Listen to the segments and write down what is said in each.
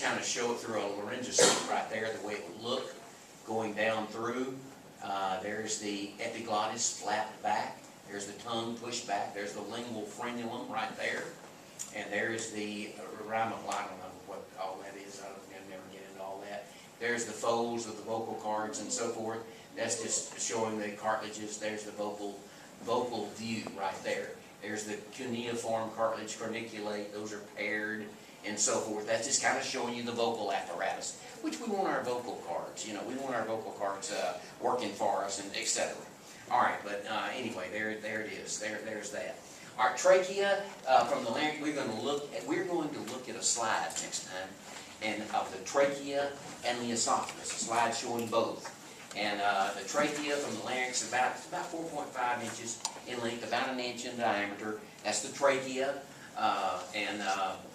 just kind of show it through a laryngoscope right there, the way it would look going down through. There's the epiglottis flapped back. There's the tongue pushed back. There's the lingual frenulum right there. And there's the rhymal, I don't know what all that is. I'll never get into all that. There's the folds of the vocal cords and so forth. That's just showing the cartilages. There's the vocal view right there. There's the cuneiform cartilage, corniculate. Those are paired and so forth. That's just kind of showing you the vocal apparatus, which we want our vocal cords. You know, we want our vocal cords working for us, and etc. All right, but anyway, there it is. There's that. All right, trachea from the larynx. We're going to look at a slide next time, and of the trachea and the esophagus. A slide showing both. And the trachea from the larynx is about 4.5 inches in length, about an inch in diameter. That's the trachea. And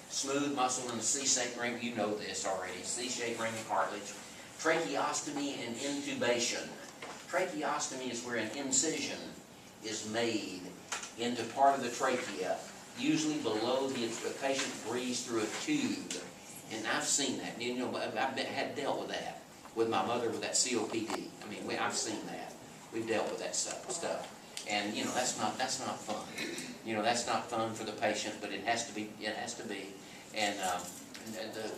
smooth muscle in the C-shaped ring. You know this already. C-shaped ring of cartilage. Tracheostomy and intubation. Tracheostomy is where an incision is made into part of the trachea, usually below the patient breathes through a tube. And I've seen that. You know, I've had dealt with that with my mother with that COPD. I mean, I've seen that. We've dealt with that stuff. And you know, that's not fun. You know, that's not fun for the patient, but it has to be. It has to be. And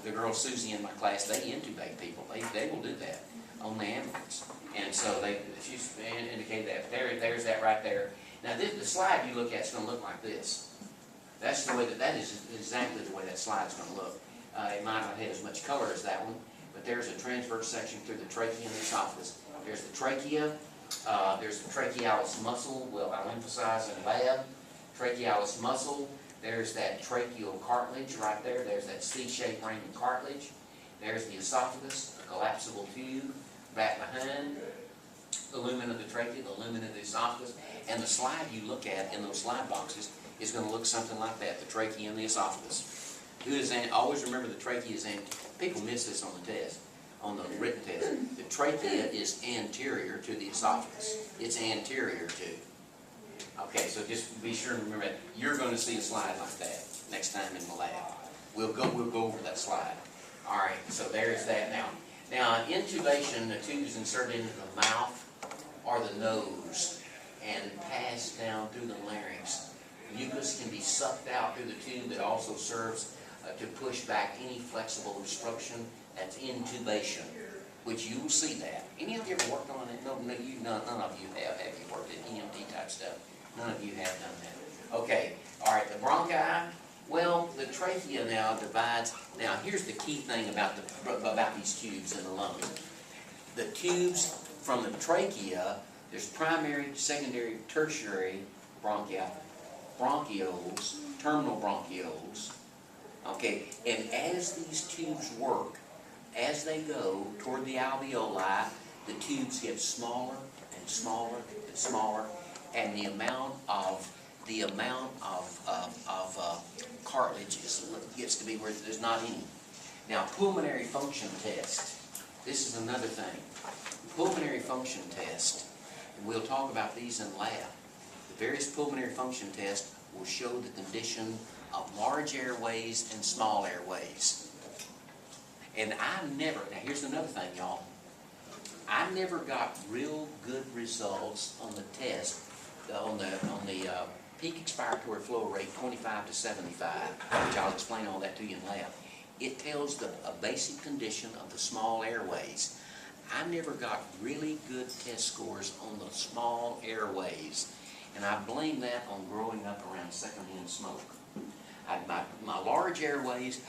the girl Susie in my class, they intubate people. They will do that on the ambulance. And so she's indicated that. There's that right there. Now the slide you look at is going to look like this. That's the way that is exactly the way that slide's going to look. It might not have as much color as that one, but there's a transverse section through the trachea and the esophagus. There's the trachea. There's the trachealis muscle. Well, I'll emphasize in lab. Trachealis muscle. There's that tracheal cartilage right there. There's that C-shaped ring of cartilage. There's the esophagus, the collapsible tube. Back behind the lumen of the trachea, the lumen of the esophagus. And the slide you look at in those slide boxes is going to look something like that, the trachea and the esophagus. Always remember the trachea is anterior. People miss this on the test, on the written test. The trachea is anterior to the esophagus. It's anterior to. Okay, so just be sure and remember that. You're going to see a slide like that next time in the lab. We'll go over that slide. All right, so there's that now. Now, intubation, the tube is inserted into the mouth or the nose and passed down through the larynx. Mucus can be sucked out through the tube. That also serves to push back any flexible obstruction. That's intubation, which you will see that. Any of you ever worked on it? No, none of you have you worked at EMT type stuff? None of you have done that. Okay, all right, the bronchi. Well, the trachea now divides. Now, here's the key thing about these tubes in the lungs. The tubes from the trachea, there's primary, secondary, tertiary bronchi, bronchioles, terminal bronchioles. Okay, and as these tubes work, as they go toward the alveoli, the tubes get smaller and smaller and smaller, and the amount of cartilage gets to be where there's not any. Now, pulmonary function test. This is another thing. Pulmonary function test. And we'll talk about these in lab. The various pulmonary function tests will show the condition of large airways and small airways. And now here's another thing, y'all. I never got real good results on the test, on the peak expiratory flow rate 25 to 75, which I'll explain all that to you in lab. It tells a basic condition of the small airways. I never got really good test scores on the small airways, and I blame that on growing up around secondhand smoke. My large airways,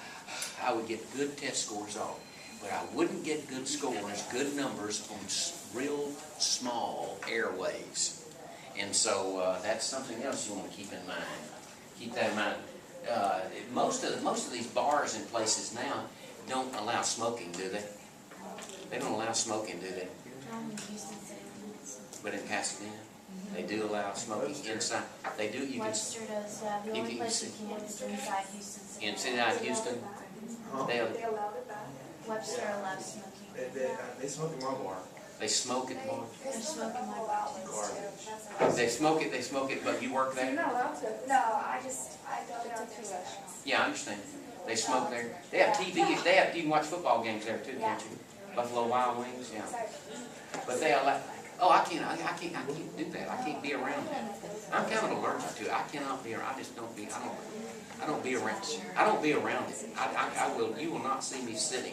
I would get good test scores on, but I wouldn't get good scores, good numbers on real small airways. And so that's something else you want to keep in mind. Keep that in mind. Most of these bars and places now don't allow smoking, do they? They don't allow smoking, do they? But in Pasadena, they do allow smoking inside. They do. You Webster does. The only place you can is inside Houston. Inside Houston, Webster allows smoking. They smoke in my bar. They smoke at more. They're smoking my bar. They smoke it, but you work there? You're not allowed to. No, I don't know. Yeah, I understand. They smoke there. They have TV, you can watch football games there too, can't you? Buffalo Wild Wings, yeah. But they allow, oh, I can't do that. I can't be around that. I'm kind of allergic to it. I cannot be around, I just don't be, I don't be around it. I will, you will not see me sitting